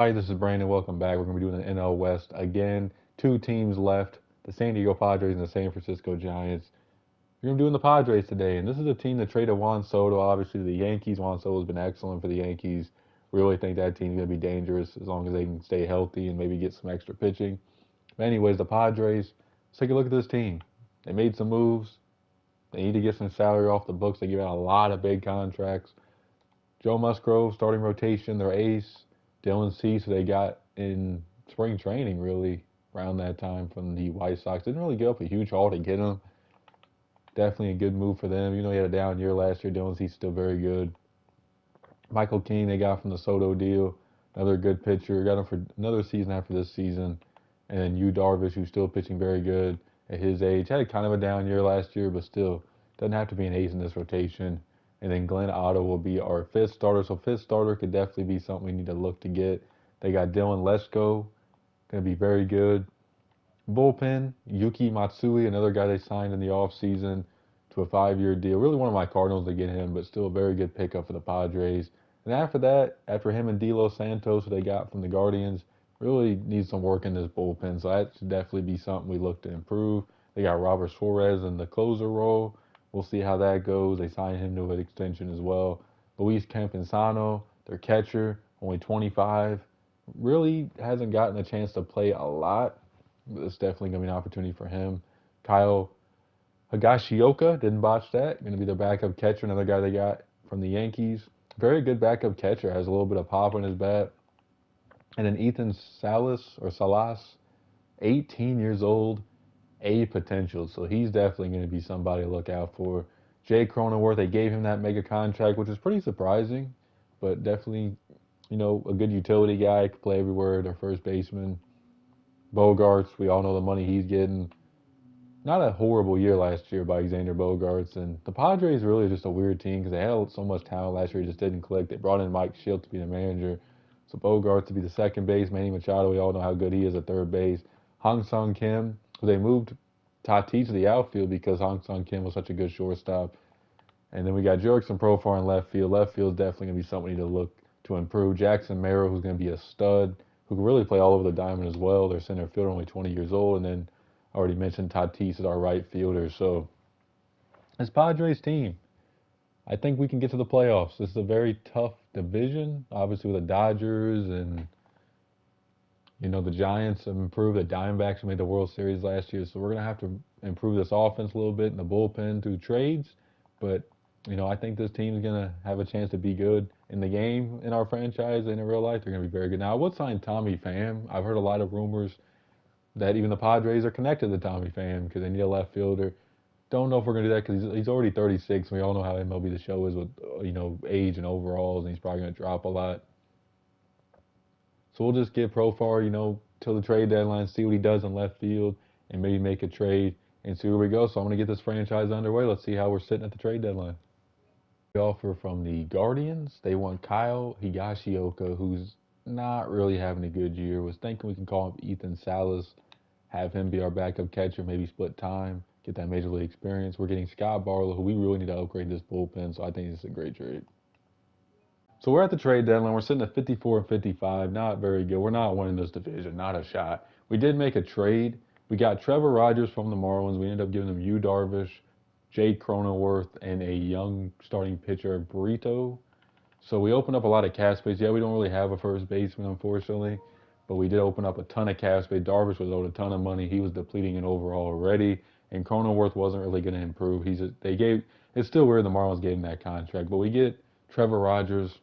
Hi, this is Brandon. Welcome back. We're going to be doing the NL West again. Two teams left, the San Diego Padres and the San Francisco Giants. We're going to be doing the Padres today, and this is a team that traded Juan Soto. Obviously, the Yankees. Juan Soto has been excellent for the Yankees. We really think that team's going to be dangerous as long as they can stay healthy and maybe get some extra pitching. But anyways, the Padres, let's take a look at this team. They made some moves. They need to get some salary off the books. They give out a lot of big contracts. Joe Musgrove, starting rotation, their ace. Dylan Cease, who they got in spring training, really, around that time from the White Sox. Didn't really give up a huge haul to get him. Definitely a good move for them. You know, he had a down year last year. Dylan Cease still very good. Michael King, they got from the Soto deal. Another good pitcher. Got him for another season after this season. And then Yu Darvish, who's still pitching very good at his age. Had kind of a down year last year, but still doesn't have to be an ace in this rotation. And then Glenn Otto will be our fifth starter. So fifth starter could definitely be something we need to look to get. They got Dylan Lesko, going to be very good. Bullpen, Yuki Matsui, another guy they signed in the offseason to a 5-year deal. Really one of my Cardinals to get him, but still a very good pickup for the Padres. And after that, after him and D'Lo Santos, who they got from the Guardians, really needs some work in this bullpen. So that should definitely be something we look to improve. They got Robert Suarez in the closer role. We'll see how that goes. They signed him to an extension as well. Luis Campusano, their catcher, only 25. Really hasn't gotten a chance to play a lot. It's definitely going to be an opportunity for him. Kyle Higashioka, didn't botch that. Going to be their backup catcher, another guy they got from the Yankees. Very good backup catcher, has a little bit of pop in his bat. And then Ethan Salas, 18 years old, A potential. So he's definitely going to be somebody to look out for. Jay Cronenworth, they gave him that mega contract, which is pretty surprising, but definitely, a good utility guy, could play everywhere, their first baseman. Bogarts, we all know the money he's getting. Not a horrible year last year by Alexander Bogarts. And the Padres really just a weird team because they had so much talent last year, it just didn't click. They brought in Mike Schilt to be the manager. So Bogarts to be the second base. Manny Machado, we all know how good he is at third base. Hong Sung Kim, they moved Tatis to the outfield because Hong Sung Kim was such a good shortstop. And then we got Jurickson Profar in left field. Left field is definitely going to be something we need to look to improve. Jackson Merrill, who's going to be a stud, who can really play all over the diamond as well. Their center fielder, only 20 years old. And then I already mentioned Tatis is our right fielder. So this Padres team, I think we can get to the playoffs. This is a very tough division, obviously with the Dodgers and the Giants have improved. The Diamondbacks made the World Series last year, so we're gonna have to improve this offense a little bit in the bullpen through trades. But I think this team is gonna have a chance to be good in the game in our franchise and in real life. They're gonna be very good. Now, I would sign Tommy Pham. I've heard a lot of rumors that even the Padres are connected to Tommy Pham because they need a left fielder. Don't know if we're gonna do that because he's already 36. And we all know how MLB the Show is with age and overalls, and he's probably gonna drop a lot. So we'll just give Profar, till the trade deadline, see what he does in left field, and maybe make a trade and see where we go. So I'm gonna get this franchise underway. Let's see how we're sitting at the trade deadline. The offer from the Guardians, they want Kyle Higashioka, who's not really having a good year. Was thinking we can call him Ethan Salas, have him be our backup catcher, maybe split time, get that major league experience. We're getting Scott Barlow, who we really need to upgrade this bullpen, so I think this is a great trade. So we're at the trade deadline. We're sitting at 54 and 55. Not very good. We're not winning this division. Not a shot. We did make a trade. We got Trevor Rogers from the Marlins. We ended up giving him Yu Darvish, Jake Cronenworth, and a young starting pitcher, Burrito. So we opened up a lot of cap space. Yeah, we don't really have a first baseman, unfortunately, but we did open up a ton of cap space. Darvish was owed a ton of money. He was depleting in overall already, and Cronenworth wasn't really going to improve. It's still weird the Marlins gave him that contract, but we get Trevor Rogers.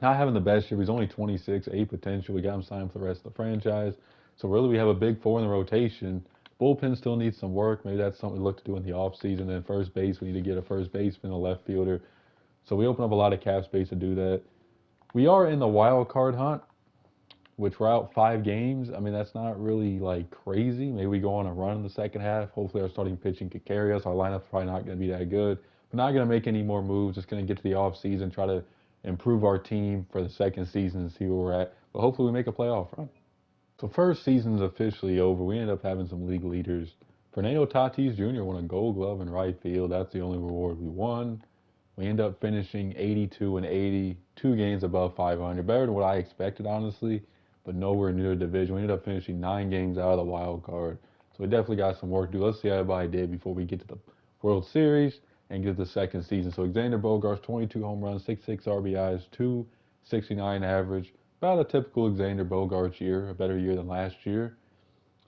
Not having the best year. He's only 26, A potential. We got him signed for the rest of the franchise. So really we have a big four in the rotation. Bullpen still needs some work. Maybe that's something we look to do in the offseason. Then first base, we need to get a first baseman, a left fielder. So we open up a lot of cap space to do that. We are in the wild card hunt, which we're out 5 games. I mean, that's not really like crazy. Maybe we go on a run in the second half. Hopefully our starting pitching could carry us. Our lineup's probably not going to be that good. We're not going to make any more moves. Just going to get to the offseason, try to improve our team for the second season and see where we're at. But hopefully we make a playoff run. So first season's officially over. We ended up having some league leaders. Fernando Tatis Jr. won a Gold Glove in right field. That's the only reward we won. We end up finishing 82 and 80, 2 games above 500. Better than what I expected, honestly, but nowhere near the division. We ended up finishing 9 games out of the wild card. So we definitely got some work to do. Let's see how everybody did before we get to the World Series and get to the second season. So Xander Bogaerts, 22 home runs, 66 RBIs, 269 average. About a typical Xander Bogaerts year, a better year than last year.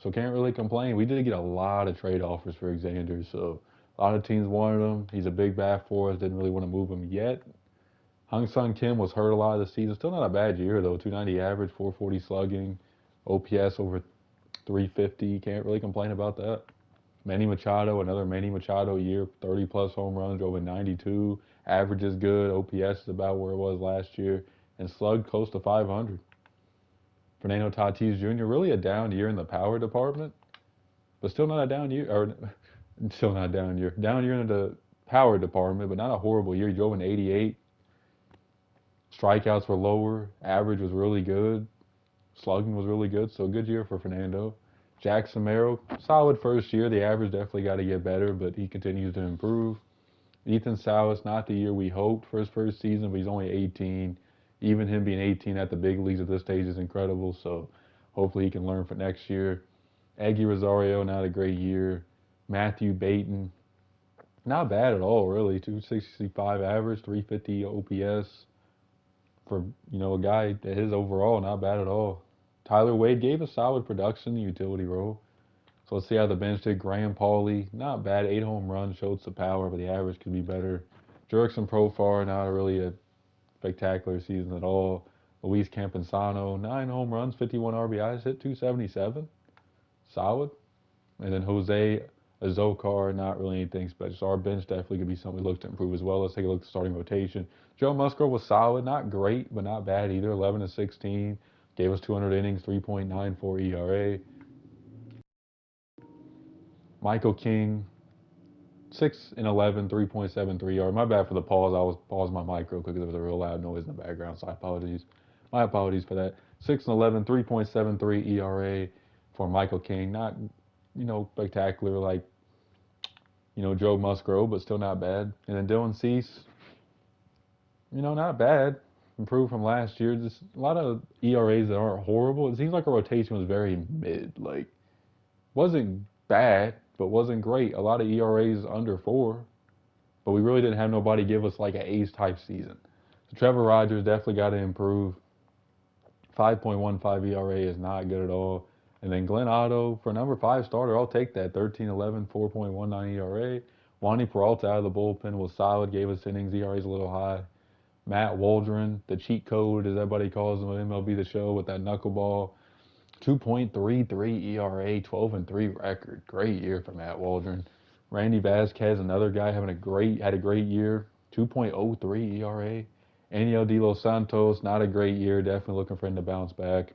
So can't really complain. We did get a lot of trade offers for Xander, so a lot of teams wanted him. He's a big bat for us. Didn't really want to move him yet. Hung Sung Kim was hurt a lot of the season. Still not a bad year though. 290 average, 440 slugging, OPS over 350. Can't really complain about that. Manny Machado, another Manny Machado year, 30 plus home runs, drove in 92. Average is good. OPS is about where it was last year, and slugged close to 500. Fernando Tatis Jr. really a down year in the power department, but still not a down year, or still not a down year. Down year in the power department, but not a horrible year. He drove in 88. Strikeouts were lower. Average was really good. Slugging was really good. So good year for Fernando. Jack Samaro, solid first year. The average definitely got to get better, but he continues to improve. Ethan Salas, not the year we hoped for his first season, but he's only 18. Even him being 18 at the big leagues at this stage is incredible. So hopefully he can learn for next year. Eggy Rosario, not a great year. Matthew Baton, not bad at all, really. 265 average, 350 OPS. For, a guy that his overall, not bad at all. Tyler Wade gave us solid production in the utility role. So let's see how the bench did. Graham Pauley, not bad. 8 home runs, showed some power, but the average could be better. Jurickson Profar, not really a spectacular season at all. Luis Campusano, 9 home runs, 51 RBIs, hit 277. Solid. And then Jose Azocar, not really anything special. So our bench definitely could be something we look to improve as well. Let's take a look at the starting rotation. Joe Musgrove was solid, not great, but not bad either. 11 and 16, gave us 200 innings, 3.94 ERA. Michael King, 6 and 11, 3.73 ERA. My bad for the pause. I was pausing my mic real quick because there was a real loud noise in the background, so my apologies for that. 6 and 11, 3.73 ERA for Michael King. Not, spectacular like, Joe Musgrove, but still not bad. And then Dylan Cease, not bad. Improved from last year. Just a lot of ERAs that aren't horrible. It seems like our rotation was very mid. Like, wasn't bad, but wasn't great. A lot of ERAs under 4, but we really didn't have nobody give us like an ace type season. So Trevor Rogers definitely got to improve. 5.15 ERA is not good at all. And then Glenn Otto, for number 5 starter, I'll take that. 13-11, 4.19 ERA. Wandy Peralta out of the bullpen was solid, gave us innings. ERA's a little high. Matt Waldron, the cheat code, as everybody calls him on MLB The Show, with that knuckleball. 2.33 ERA, 12-3 record. Great year for Matt Waldron. Randy Vasquez, another guy had a great year. 2.03 ERA. Aniel De Los Santos, not a great year. Definitely looking for him to bounce back.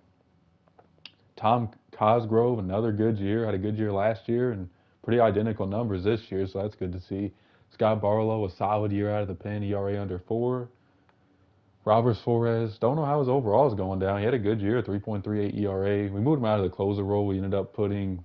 Tom Cosgrove, another good year. Had a good year last year and pretty identical numbers this year, so that's good to see. Scott Barlow, a solid year out of the pen, ERA under 4. Robert Suarez, don't know how his overall is going down. He had a good year, 3.38 ERA. We moved him out of the closer role. We ended up putting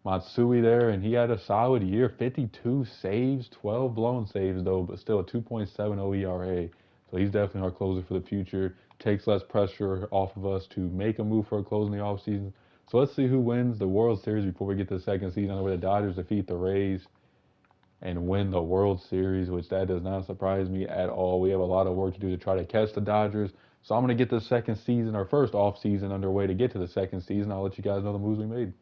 Matsui there, and he had a solid year, 52 saves, 12 blown saves though, but still a 2.70 ERA. So he's definitely our closer for the future. Takes less pressure off of us to make a move for a close in the offseason. So let's see who wins the World Series before we get to the second season, where the Dodgers defeat the Rays and win the World Series, which that does not surprise me at all. We have a lot of work to do to try to catch the Dodgers. So I'm going to get the second season, our first off season underway to get to the second season. I'll let you guys know the moves we made.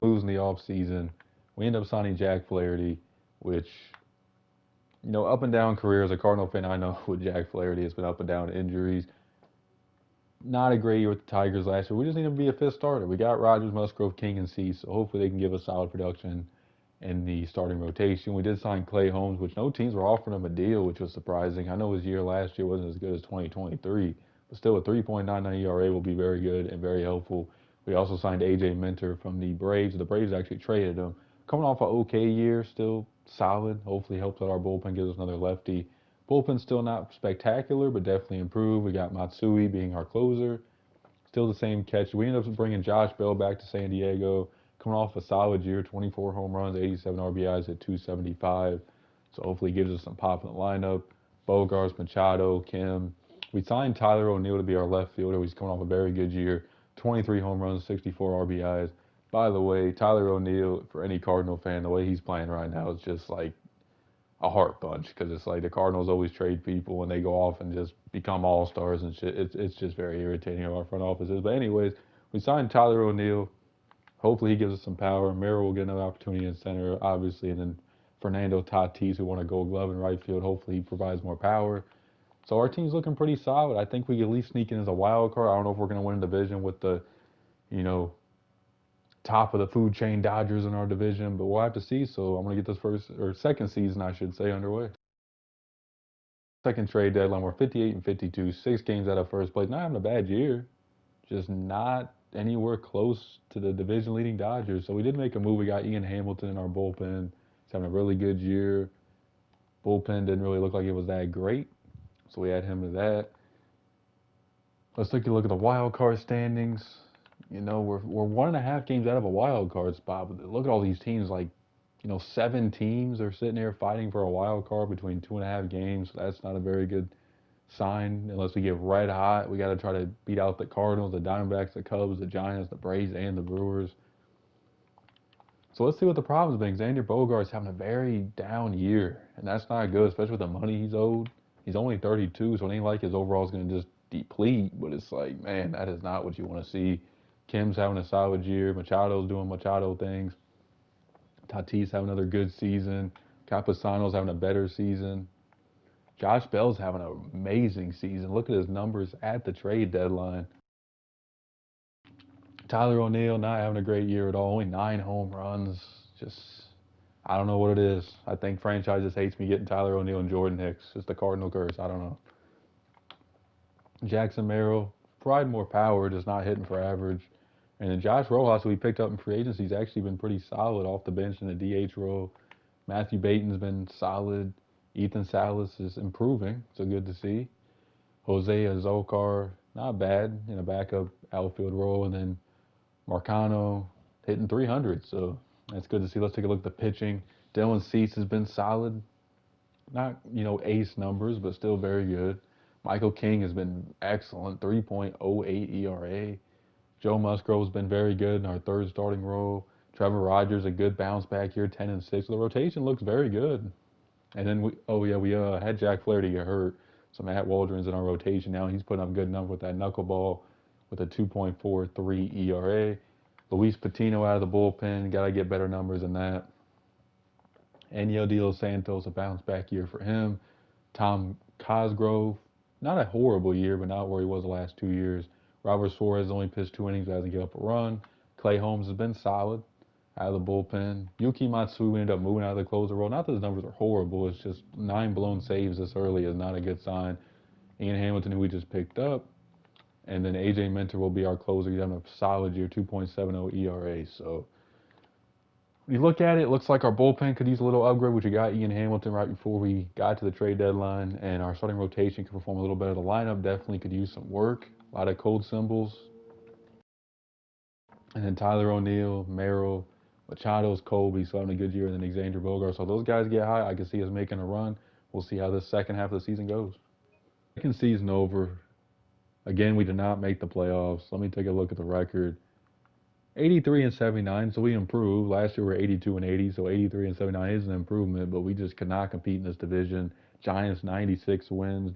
Moves in the off season. We end up signing Jack Flaherty, which, up and down career as a Cardinal fan, I know with Jack Flaherty, it's been up and down injuries. Not a great year with the Tigers last year. We just need him to be a 5th starter. We got Rogers, Musgrove, King, and Cease, so hopefully they can give us solid production in the starting rotation. We did sign Clay Holmes, which no teams were offering him a deal, which was surprising. I know his year last year wasn't as good as 2023, but still a 3.99 ERA will be very good and very helpful. We also signed A.J. Minter from the Braves. The Braves actually traded him. Coming off an okay year, still solid. Hopefully helps out our bullpen, gives us another lefty. Bullpen's still not spectacular, but definitely improved. We got Matsui being our closer. Still the same catch. We ended up bringing Josh Bell back to San Diego. Coming off a solid year, 24 home runs, 87 RBIs at 275. So hopefully gives us some pop in the lineup. Bogarts, Machado, Kim. We signed Tyler O'Neill to be our left fielder. He's coming off a very good year. 23 home runs, 64 RBIs. By the way, Tyler O'Neill, for any Cardinal fan, the way he's playing right now is just like a heart punch because it's like the Cardinals always trade people when they go off and just become all stars and shit. It's just very irritating how our front office is. But anyways, we signed Tyler O'Neill. Hopefully he gives us some power. Merrill will get another opportunity in center, obviously, and then Fernando Tatis, who won a Gold Glove in right field. Hopefully he provides more power. So our team's looking pretty solid. I think we can at least sneak in as a wild card. I don't know if we're going to win a division with the, you know, top of the food chain Dodgers in our division, but we'll have to see. So I'm going to get this first or second season, I should say, underway. Second trade deadline, we're 58 and 52, 6 games out of first place. Not having a bad year, just not anywhere close to the division leading Dodgers. So we did make a move. We got Ian Hamilton in our bullpen. He's having a really good year. Bullpen didn't really look like it was that great, so we add him to that. Let's take a look at the wild card standings. You know, we're 1.5 games out of a wild card spot. But look at all these teams. Like, 7 teams are sitting here fighting for a wild card between 2.5 games. That's not a very good sign unless we get red hot. We got to try to beat out the Cardinals, the Diamondbacks, the Cubs, the Giants, the Braves, and the Brewers. So let's see what the problem's been. Xander Bogaerts having a very down year, and that's not good, especially with the money he's owed. He's only 32, so it ain't like his overall is going to just deplete, but it's like, man, that is not what you want to see. Kim's having a solid year. Machado's doing Machado things. Tatis having another good season. Campusano's having a better season. Josh Bell's having an amazing season. Look at his numbers at the trade deadline. Tyler O'Neill not having a great year at all. Only 9 home runs. Just, I don't know what it is. I think franchise just hates me getting Tyler O'Neill and Jordan Hicks. It's the Cardinal curse. I don't know. Jackson Merrill, provide more power, just not hitting for average. And then Josh Rojas, who we picked up in free agency, has actually been pretty solid off the bench in the DH role. Matthew Baton's been solid. Ethan Salas is improving, so good to see. Jose Azocar, not bad in a backup outfield role. And then Marcano hitting 300, so that's good to see. Let's take a look at the pitching. Dylan Cease has been solid. Not, ace numbers, but still very good. Michael King has been excellent, 3.08 ERA. Joe Musgrove's been very good in our third starting role. Trevor Rogers, a good bounce back here, 10 and 6. So the rotation looks very good. And then we had Jack Flaherty get hurt. So Matt Waldron's in our rotation now. He's putting up a good number with that knuckleball with a 2.43 ERA. Luis Patino out of the bullpen. Got to get better numbers than that. Eniel De Los Santos, a bounce back year for him. Tom Cosgrove, not a horrible year, but not where he was the last 2 years. Robert Suarez only pitched 2 innings, hasn't given up a run. Clay Holmes has been solid out of the bullpen. Yuki Matsui ended up moving out of the closer role. Not that his numbers are horrible, it's just 9 blown saves this early is not a good sign. Ian Hamilton, who we just picked up. And then A.J. Minter will be our closer. He's having a solid year, 2.70 ERA. So when you look at it, it looks like our bullpen could use a little upgrade, which we got Ian Hamilton right before we got to the trade deadline. And our starting rotation could perform a little better. The lineup definitely could use some work. A lot of cold symbols. And then Tyler O'Neill, Merrill, Machado's Colby, so having a good year, and then Xander Bogaerts. So those guys get high. I can see us making a run. We'll see how the second half of the season goes. Second season over. Again, we did not make the playoffs. Let me take a look at the record. 83 and 79, so we improved. Last year we were 82 and 80, so 83 and 79 is an improvement, but we just could not compete in this division. Giants 96 wins,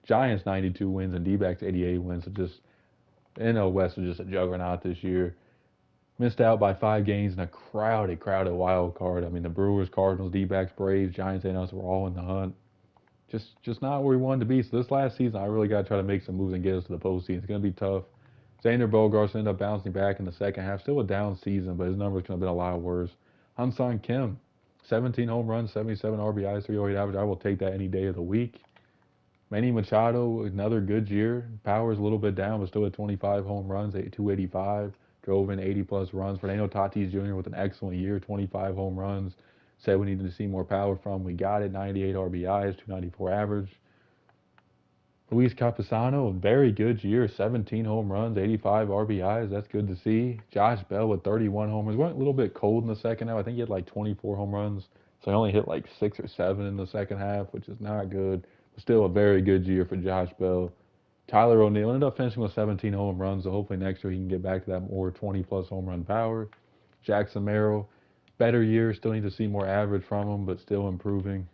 Giants 92 wins, and D-backs 88 wins. So just NL West was just a juggernaut this year. Missed out by 5 games in a crowded wild card. I mean, the Brewers, Cardinals, D-backs, Braves, Giants, and us were all in the hunt. Just not where we wanted to be. So this last season, I really got to try to make some moves and get us to the postseason. It's going to be tough. Xander Bogaerts ended up bouncing back in the second half. Still a down season, but his numbers could have been a lot worse. Han-Sung Kim, 17 home runs, 77 RBIs, 308 average. I will take that any day of the week. Manny Machado, another good year. Power's a little bit down, but still at 25 home runs, 285. Drove in 80-plus runs. Fernando Tatis Jr. with an excellent year, 25 home runs. Said we needed to see more power from. We got it, 98 RBIs, 294 average. Luis Campusano, very good year, 17 home runs, 85 RBIs. That's good to see. Josh Bell with 31 homers. Went a little bit cold in the second half. I think he had like 24 home runs, So he only hit like 6 or 7 in the second half, which is not good. But still a very good year for Josh Bell. Tyler O'Neill ended up finishing with 17 home runs, so hopefully next year he can get back to that more 20-plus home run power. Jackson Merrill, better year. Still need to see more average from him, but still improving.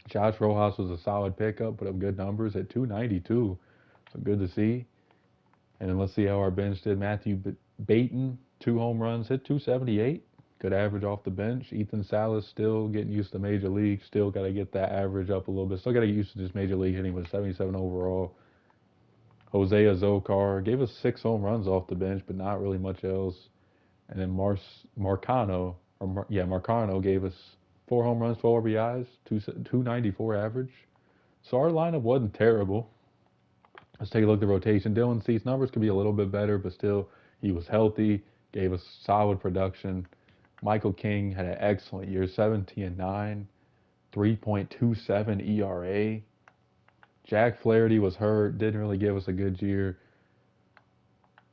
Josh Rojas was a solid pickup, put up good numbers at 292, so good to see. And then let's see how our bench did. Matthew Baton, 2 home runs, hit 278. Good average off the bench. Ethan Salas still getting used to Major League. Still got to get that average up a little bit. Still got to get used to just Major League hitting with 77 overall. Hosea Zokar gave us 6 home runs off the bench, but not really much else. And then Marcano gave us 4 home runs, 12 RBIs, 294 average. So our lineup wasn't terrible. Let's take a look at the rotation. Dylan Cease numbers could be a little bit better, but still he was healthy, gave us solid production. Michael King had an excellent year, 17-9, 3.27 ERA. Jack Flaherty was hurt, didn't really give us a good year.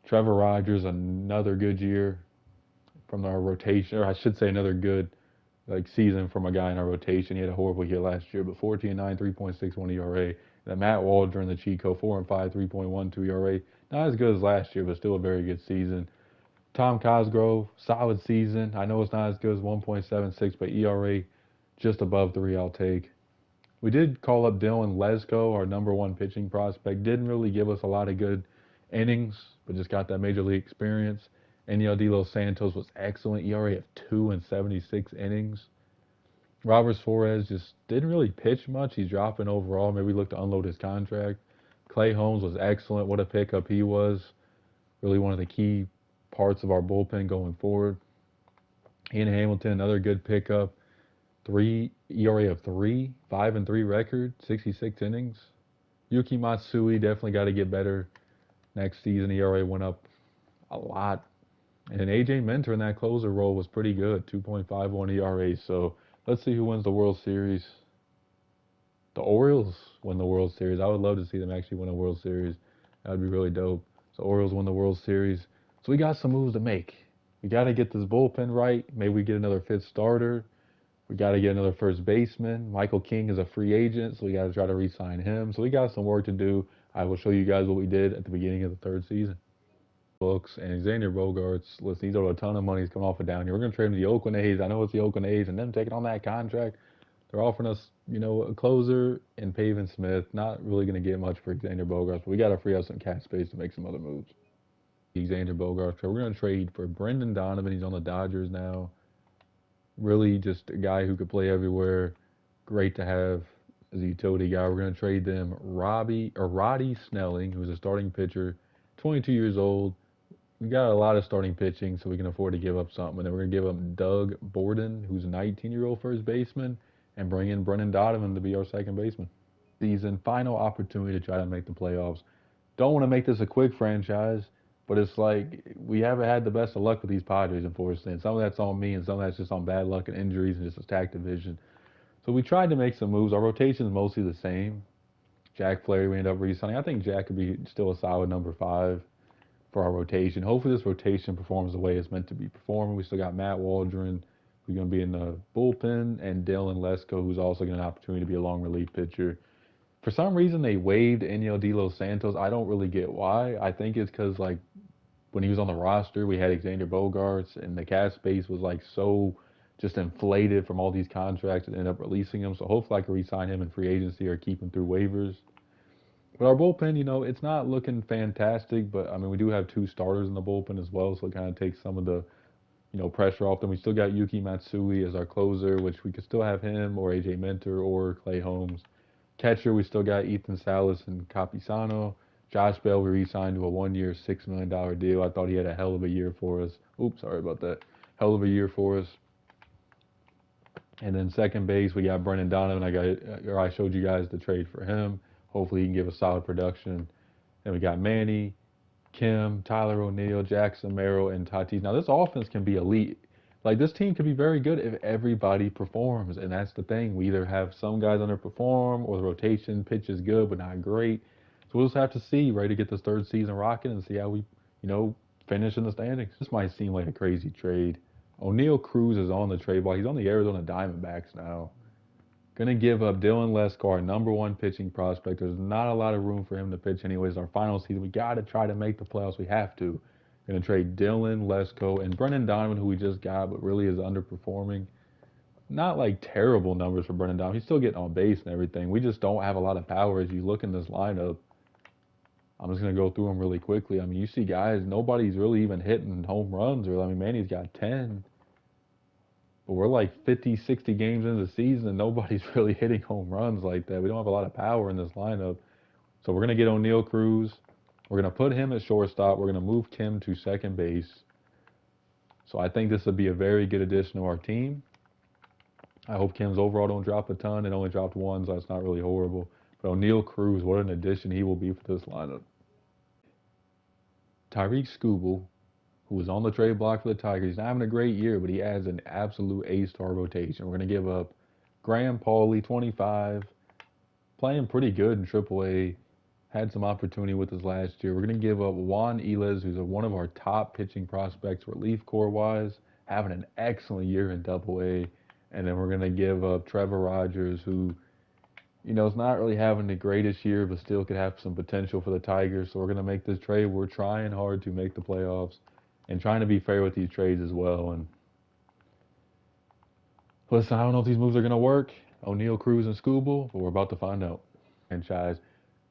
Trevor Rogers, another good year from our rotation, or I should say another good season from a guy in our rotation. He had a horrible year last year, but 14-9, 3.61 ERA. And then Matt Waldron, the Chico, 4-5, 3.12 ERA. Not as good as last year, but still a very good season. Tom Cosgrove, solid season. I know it's not as good as 1.76, but ERA just above 3 I'll take. We did call up Dylan Lesko, our #1 pitching prospect. Didn't really give us a lot of good innings, but just got that Major League experience. Eniel De Los Santos was excellent, ERA of 2 in 76 innings. Robert Suarez just didn't really pitch much. He's dropping overall. Maybe we look to unload his contract. Clay Holmes was excellent. What a pickup he was. Really one of the key parts of our bullpen going forward. Ian Hamilton, another good pickup. ERA of 3, 5-3 record, 66 innings. Yuki Matsui definitely got to get better next season. ERA went up a lot. And then AJ Minter in that closer role was pretty good, 2.51 ERA. So let's see who wins the World Series. The Orioles win the World Series. I would love to see them actually win a World Series. That would be really dope. So Orioles win the World Series. So we got some moves to make. We got to get this bullpen right. Maybe we get another 5th starter. We got to get another first baseman. Michael King is a free agent, so we got to try to re-sign him. So we got some work to do. I will show you guys what we did at the beginning of the 3rd season. Books and Xander Bogaerts. Listen, he's owed a ton of money. He's coming off a down year. We're going to trade him to the Oakland A's. I know it's the Oakland A's, and them taking on that contract. They're offering us, a closer and Pavin Smith. Not really going to get much for Xander Bogaerts, but we got to free up some cap space to make some other moves. Xander Bogaerts. We're going to trade for Brendan Donovan. He's on the Dodgers now. Really just a guy who could play everywhere. Great to have as a utility guy. We're going to trade them Roddy Snelling, who's a starting pitcher, 22 years old. We got a lot of starting pitching, so we can afford to give up something. And then we're going to give up Doug Borden, who's a 19-year-old first baseman, and bring in Brendan Donovan to be our second baseman. Season, final opportunity to try to make the playoffs. Don't want to make this a quick franchise, but it's like we haven't had the best of luck with these Padres, unfortunately. And some of that's on me, and some of that's just on bad luck and injuries and just a stacked division. So we tried to make some moves. Our rotation is mostly the same. Jack Flaherty, we ended up re-signing. I think Jack could be still a solid #5 for our rotation. Hopefully this rotation performs the way it's meant to be performing. We still got Matt Waldron, who's going to be in the bullpen, and Dylan Lesko, who's also getting an opportunity to be a long relief pitcher. For some reason, they waived Eniel De Los Santos. I don't really get why. I think it's because, when he was on the roster, we had Xander Bogaerts, and the cap space was, so just inflated from all these contracts and ended up releasing him. So hopefully I can re-sign him in free agency or keep him through waivers. But our bullpen, it's not looking fantastic, but, we do have 2 starters in the bullpen as well, so it kind of takes some of the, pressure off them. We still got Yuki Matsui as our closer, which we could still have him or AJ Minter or Clay Holmes. Catcher, we still got Ethan Salas and Capisano. Josh Bell, we re-signed to a 1-year, $6 million deal. I thought he had a hell of a year for us. Oops, sorry about that. Hell of a year for us. And then second base, we got Brendan Donovan. I showed you guys the trade for him. Hopefully he can give us solid production. Then we got Manny, Kim, Tyler O'Neill, Jackson Merrill, and Tatis. Now this offense can be elite. This team could be very good if everybody performs, and that's the thing. We either have some guys underperform or the rotation pitch is good but not great. So we'll just have to see, ready to get this 3rd season rocking and see how we, finish in the standings. This might seem like a crazy trade, O'Neal Cruz is on the trade block. He's on the Arizona Diamondbacks now. Gonna give up Dylan Lesko, our #1 pitching prospect. There's not a lot of room for him to pitch anyways. Our final season, we gotta try to make the playoffs. We have to. Gonna trade Dylan Lesko and Brendan Donovan, who we just got, but really is underperforming. Not like terrible numbers for Brendan Donovan. He's still getting on base and everything. We just don't have a lot of power as you look in this lineup. I'm just gonna go through them really quickly. I mean, you see guys, nobody's really even hitting home runs. Or I mean, Manny's got 10. But we're like 50, 60 games into the season, and nobody's really hitting home runs like that. We don't have a lot of power in this lineup. So we're going to get O'Neal Cruz. We're going to put him at shortstop. We're going to move Kim to second base. So I think this would be a very good addition to our team. I hope Kim's overall don't drop a ton. It only dropped 1, so that's not really horrible. But O'Neal Cruz, what an addition he will be for this lineup. Tyreek Skubal, who was on the trade block for the Tigers. He's not having a great year, but he adds an absolute ace to our rotation. We're going to give up Graham Pauley, 25, playing pretty good in AAA. Had some opportunity with us last year. We're going to give up Juan Eliz, who's one of our top pitching prospects relief corps-wise, having an excellent year in AA. And then we're going to give up Trevor Rogers, who, you know, is not really having the greatest year, but still could have some potential for the Tigers. So we're going to make this trade. We're trying hard to make the playoffs and trying to be fair with these trades as well. And listen, I don't know if these moves are going to work. O'Neal Cruz and Skubal, but we're about to find out. Franchise.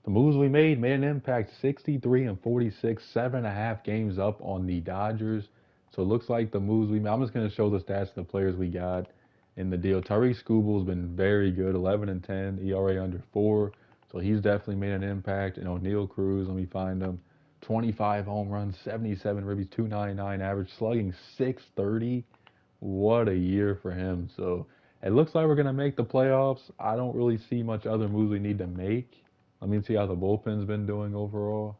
The moves we made an impact. 63 and 46, 7.5 games up on the Dodgers. So it looks like the moves we made. I'm just going to show the stats of the players we got in the deal. Tyreek Skubal has been very good, 11 and 10, ERA under 4. So he's definitely made an impact. And O'Neal Cruz, let me find him. 25 home runs, 77 ribbies, 299 average, slugging 630. What a year for him. So it looks like we're going to make the playoffs. I don't really see much other moves we need to make. Let me see how the bullpen's been doing overall.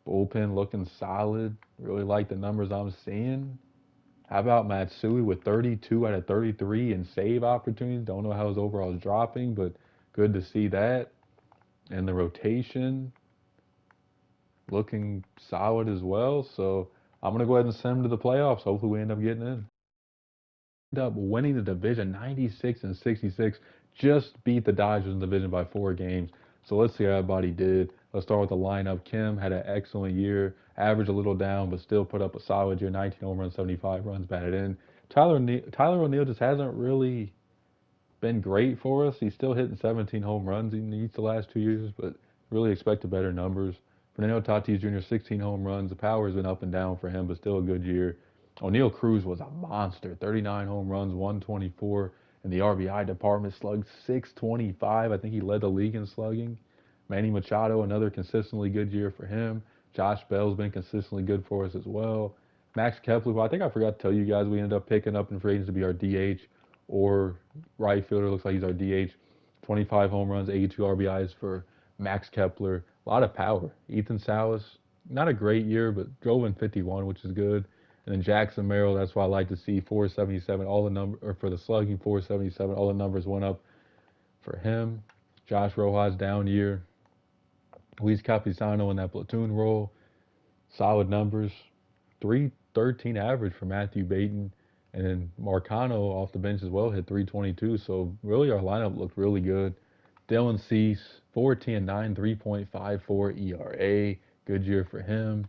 Bullpen looking solid. Really like the numbers I'm seeing. How about Matsui with 32 out of 33 in save opportunities? Don't know how his overall is dropping, but good to see that. And the rotation looking solid as well. So I'm going to go ahead and send them to the playoffs. Hopefully we end up getting in. End up winning the division 96 and 66. Just beat the Dodgers in the division by 4 games. So let's see how everybody did. Let's start with the lineup. Kim had an excellent year. Average a little down, but still put up a solid year. 19 home runs, 75 runs batted in. Tyler O'Neill just hasn't really been great for us. He's still hitting 17 home runs in each of the last 2 years, but really expected better numbers. Fernando Tatis Jr., 16 home runs. The power has been up and down for him, but still a good year. O'Neal Cruz was a monster. 39 home runs, 124. In the RBI department, slugged 625. I think he led the league in slugging. Manny Machado, another consistently good year for him. Josh Bell's been consistently good for us as well. Max Kepler, well, I think I forgot to tell you guys, we ended up picking up in free agency to be our DH or right fielder. Looks like he's our DH. 25 home runs, 82 RBIs for Max Kepler. A lot of power. Ethan Salas, not a great year, but drove in 51, which is good. And then Jackson Merrill, that's why I like to see 477. All the number, or for the slugging, 477. All the numbers went up for him. Josh Rojas, down year. Luis Capisano in that platoon role. Solid numbers. 313 average for Matthew Baton. And then Marcano off the bench as well hit 322. So really our lineup looked really good. Dylan Cease, 14-9, 3.54 ERA. Good year for him.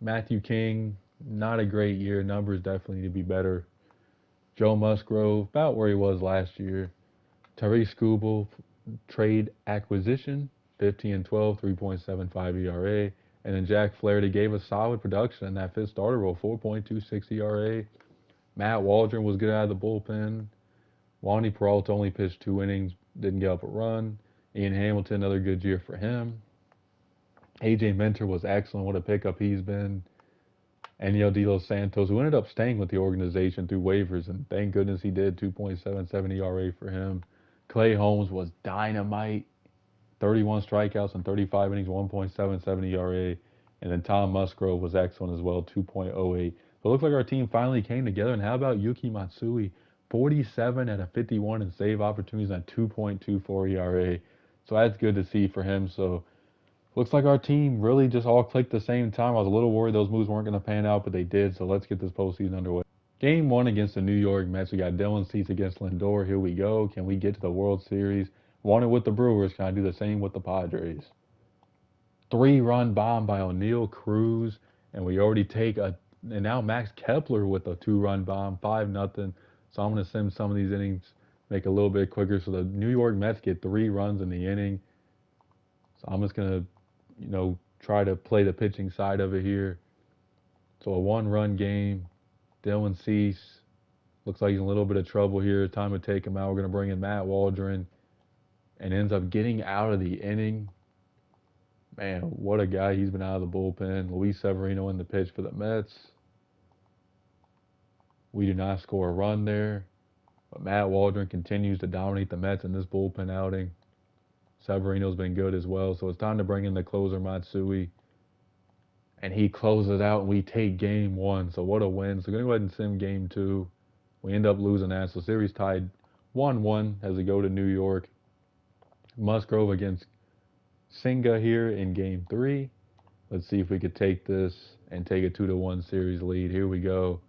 Matthew King, not a great year. Numbers definitely need to be better. Joe Musgrove, about where he was last year. Tyreek Skubal, trade acquisition, 15-12, 3.75 ERA. And then Jack Flaherty gave us solid production in that fifth starter role, 4.26 ERA. Matt Waldron was good out of the bullpen. Wandy Peralta only pitched 2 innings, didn't give up a run. Ian Hamilton, another good year for him. AJ Minter was excellent. What a pickup he's been. Eniel De Los Santos, who ended up staying with the organization through waivers, and thank goodness he did, 2.77 ERA for him. Clay Holmes was dynamite. 31 strikeouts and 35 innings, 1.77 ERA. And then Tom Musgrove was excellent as well, 2.08. So it looks like our team finally came together. And how about Yuki Matsui? 47 out of 51 in save opportunities and 2.24 ERA. So that's good to see for him. So looks like our team really just all clicked at the same time. I was a little worried those moves weren't going to pan out, but they did. So let's get this postseason underway. Game one against the New York Mets. We got Dylan Cease against Lindor. Here we go. Can we get to the World Series? Won it with the Brewers. Can I do the same with the Padres? 3-run bomb by O'Neill Cruz, and we already take a. And now Max Kepler with a 2-run bomb, 5-0. So I'm going to send some of these innings, make it a little bit quicker. So the New York Mets get 3 runs in the inning. So I'm just going to, try to play the pitching side of it here. So a 1-run game. Dylan Cease looks like he's in a little bit of trouble here. Time to take him out. We're going to bring in Matt Waldron, and ends up getting out of the inning. Man, what a guy. He's been out of the bullpen. Luis Severino in the pitch for the Mets. We do not score a run there, but Matt Waldron continues to dominate the Mets in this bullpen outing. Severino's been good as well, so it's time to bring in the closer, Matsui. And he closes out, and we take game one. So what a win. So we're going to go ahead and sim game two. We end up losing that. So series tied 1-1 as we go to New York. Musgrove against Singa here in game three. Let's see if we could take this and take a 2-1 series lead. Here we go.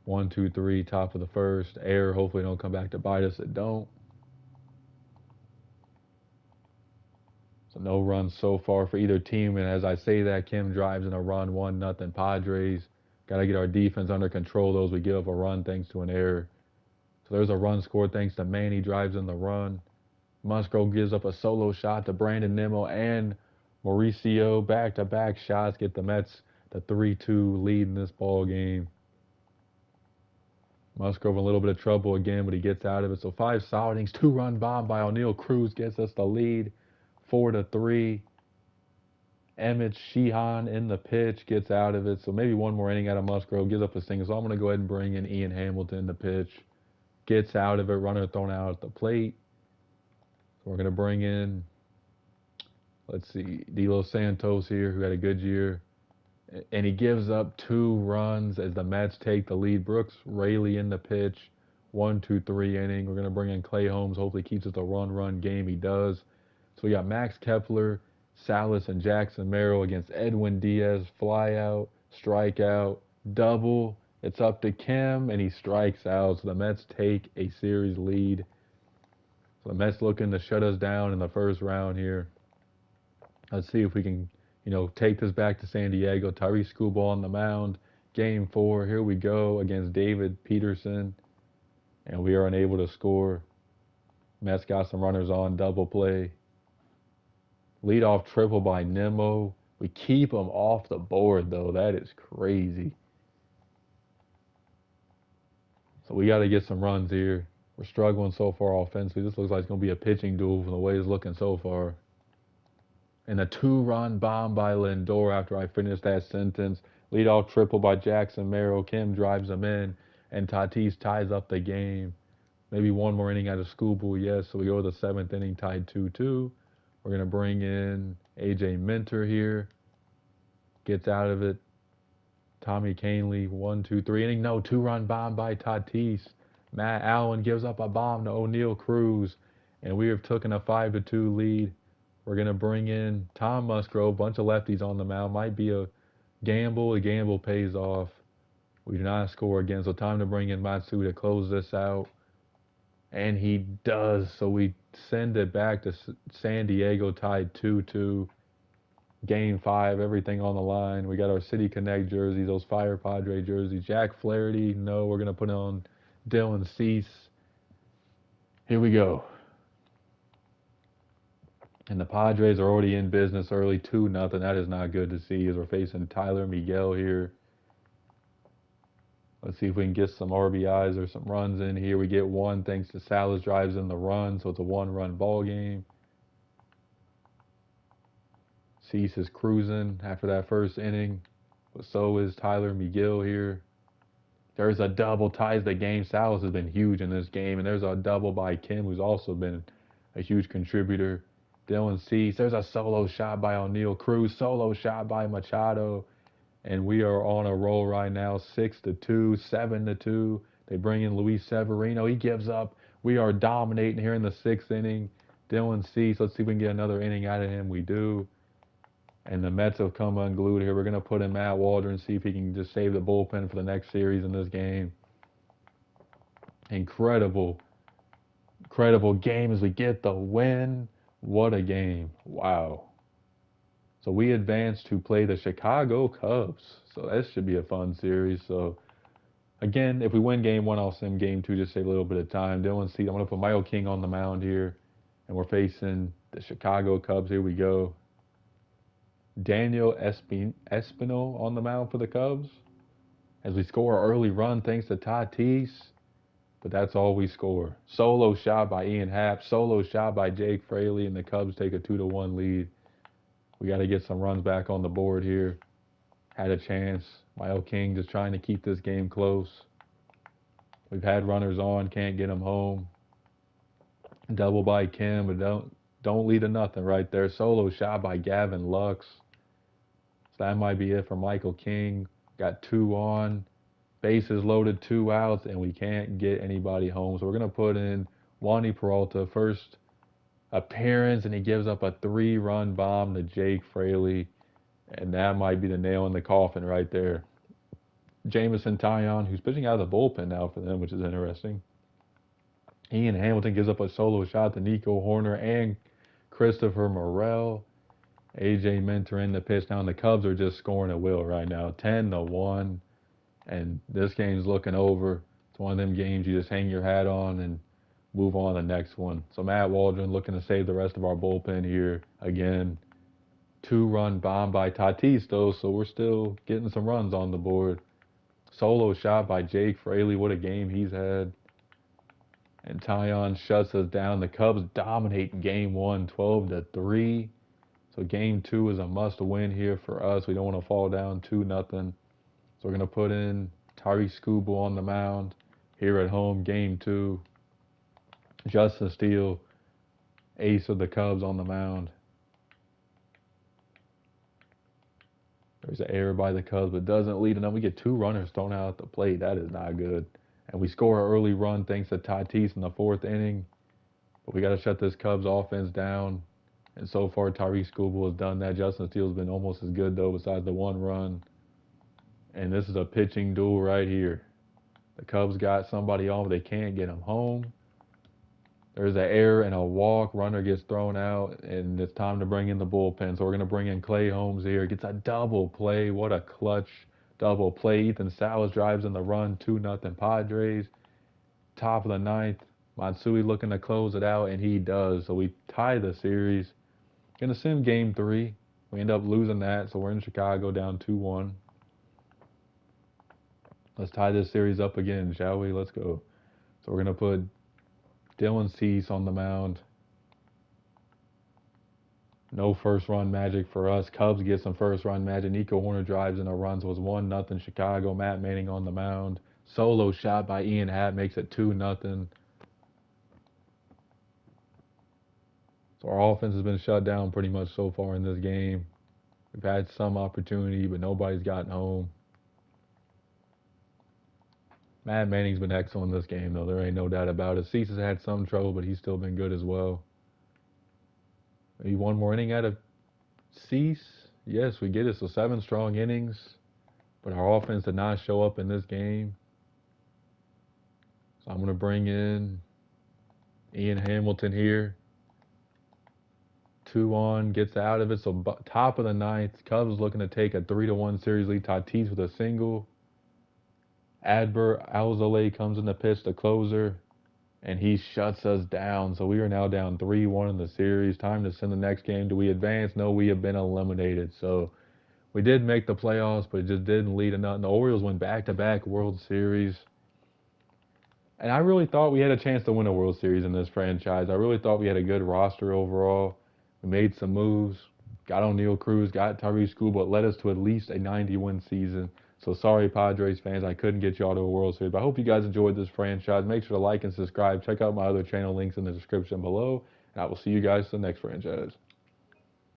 1, 2, 3, top of the first. Error. Hopefully don't come back to bite us. It don't. So no runs so far for either team. And as I say that, Kim drives in a run, 1-0 Padres. Got to get our defense under control. Those we give up a run thanks to an error. So there's a run scored thanks to Manny drives in the run. Musgrove gives up a solo shot to Brandon Nimmo and Mauricio. Back-to-back shots get the Mets the 3-2 lead in this ball game. Musgrove in a little bit of trouble again, but he gets out of it. So 5 solid innings, 2-run bomb by O'Neill Cruz gets us the lead, 4-3. Emmett Sheehan in the pitch gets out of it. So maybe one more inning out of Musgrove, gives up a single. So I'm going to go ahead and bring in Ian Hamilton in the pitch. Gets out of it, runner thrown out at the plate. So we're going to bring in, let's see, De Los Santos here, who had a good year. And he gives up 2 runs as the Mets take the lead. Brooks Raley in the pitch, 1, 2, 3 inning. We're going to bring in Clay Holmes. Hopefully keeps it a run game. He does. So we got Max Kepler, Salas, and Jackson Merrill against Edwin Diaz. Fly out, strikeout, double. It's up to Kim, and he strikes out. So the Mets take a series lead. So the Mets looking to shut us down in the first round here. Let's see if we can take this back to San Diego. Tyrese Skubal on the mound. Game 4. Here we go against David Peterson. And we are unable to score. Mets got some runners on. Double play. Leadoff triple by Nimmo. We keep him off the board, though. That is crazy. So we got to get some runs here. We're struggling so far offensively. This looks like it's going to be a pitching duel from the way it's looking so far. And a 2-run bomb by Lindor after I finish that sentence. Leadoff triple by Jackson Merrill. Kim drives him in, and Tatis ties up the game. Maybe one more inning out of Skubal, yes. So we go to the 7th inning, tied 2-2. We're going to bring in A.J. Minter here. Gets out of it. Tommy Kahnle, 1, 2, 3 inning. No, 2-run bomb by Tatis. Matt Allen gives up a bomb to O'Neill Cruz, and we have taken a 5-2 lead. We're going to bring in Tom Musgrove, bunch of lefties on the mound. Might be a gamble. The gamble pays off. We do not score again, so time to bring in Matsui to close this out. And he does, so we send it back to San Diego, tied 2-2. Game 5, everything on the line. We got our City Connect jerseys, those Fire Padre jerseys. Jack Flaherty, no, we're going to put on Dylan Cease. Here we go. And the Padres are already in business early, 2-0. That is not good to see as we're facing Tyler Miguel here. Let's see if we can get some RBIs or some runs in here. We get 1 thanks to Salas drives in the run, so it's a 1-run ball game. Cease is cruising after that first inning, but so is Tyler Miguel here. There's a double, ties the game. Salas has been huge in this game, and there's a double by Kim, who's also been a huge contributor. Dylan Cease, there's a solo shot by O'Neill Cruz, solo shot by Machado, and we are on a roll right now, 6-2, 7-2. They bring in Luis Severino. He gives up. We are dominating here in the 6th inning. Dylan Cease, let's see if we can get another inning out of him. We do. And the Mets have come unglued here. We're going to put in Matt Waldron, see if he can just save the bullpen for the next series in this game. Incredible game as we get the win. What a game. Wow. So we advance to play the Chicago Cubs. So that should be a fun series. So again, if we win game one, I'll sim game two, just save a little bit of time. Dylan Cease, I'm going to put Michael King on the mound here. And we're facing the Chicago Cubs. Here we go. Daniel Espino on the mound for the Cubs. As we score an early run thanks to Tatis. But that's all we score. Solo shot by Ian Happ. Solo shot by Jake Fraley. And the Cubs take a 2-1 lead. We got to get some runs back on the board here. Had a chance. Michael King just trying to keep this game close. We've had runners on. Can't get them home. Double by Kim. But don't lead to nothing right there. Solo shot by Gavin Lux. So that might be it for Michael King. Got 2 on. Bases loaded, 2 outs, and we can't get anybody home. So we're going to put in Wandy Peralta. First appearance, and he gives up a 3-run bomb to Jake Fraley. And that might be the nail in the coffin right there. Jamison Taillon, who's pitching out of the bullpen now for them, which is interesting. Ian Hamilton gives up a solo shot to Nico Horner and Christopher Morel. AJ Minter in the pitch. Now, and the Cubs are just scoring at will right now, 10-1. And this game's looking over. It's one of them games you just hang your hat on and move on to the next one. So Matt Waldron looking to save the rest of our bullpen here. Again, 2-run bomb by Tatis, though, so we're still getting some runs on the board. Solo shot by Jake Fraley. What a game he's had. And Taillon shuts us down. The Cubs dominate game 1, 12-3. So game 2 is a must-win here for us. We don't want to fall down 2-0. So we're going to put in Tyree Skubal on the mound here at home, game 2. Justin Steele, ace of the Cubs, on the mound. There's an error by the Cubs, but doesn't lead enough. We get 2 runners thrown out at the plate. That is not good. And we score an early run thanks to Tatis in the 4th inning. But we got to shut this Cubs offense down. And so far, Tyree Skubal has done that. Justin Steele's been almost as good, though, besides the 1 run. And this is a pitching duel right here. The Cubs got somebody on, but they can't get him home. There's an error and a walk. Runner gets thrown out, and it's time to bring in the bullpen. So we're going to bring in Clay Holmes here. Gets a double play. What a clutch double play. Ethan Salas drives in the run, 2-0 Padres. Top of the 9th. Matsui looking to close it out, and he does. So we tie the series. Going to sim game 3. We end up losing that, so we're in Chicago down 2-1. Let's tie this series up again, shall we? Let's go. So we're going to put Dylan Cease on the mound. No first-run magic for us. Cubs get some first-run magic. Nico Horner drives in a run, so it's 1-0 Chicago. Matt Manning on the mound. Solo shot by Ian Happ makes it 2-0. So our offense has been shut down pretty much so far in this game. We've had some opportunity, but nobody's gotten home. Matt Manning's been excellent in this game, though. There ain't no doubt about it. Cease has had some trouble, but he's still been good as well. Maybe one more inning out of Cease. Yes, we get it. So 7 strong innings. But our offense did not show up in this game. So I'm going to bring in Ian Hamilton here. 2 on, gets out of it. So top of the 9th. Cubs looking to take a 3-1 series lead. Tatis with a single. Adbert Alzolay comes in the pitch, the closer, and he shuts us down. So we are now down 3-1 in the series. Time to send the next game. Do we advance? No, we have been eliminated. So we did make the playoffs, but it just didn't lead to nothing. The Orioles went back-to-back World Series. And I really thought we had a chance to win a World Series in this franchise. I really thought we had a good roster overall. We made some moves, got O'Neal Cruz, got Tyree Skubal. It led us to at least a 90-win season. So sorry, Padres fans, I couldn't get y'all to a World Series. But I hope you guys enjoyed this franchise. Make sure to like and subscribe. Check out my other channel links in the description below. And I will see you guys in the next franchise.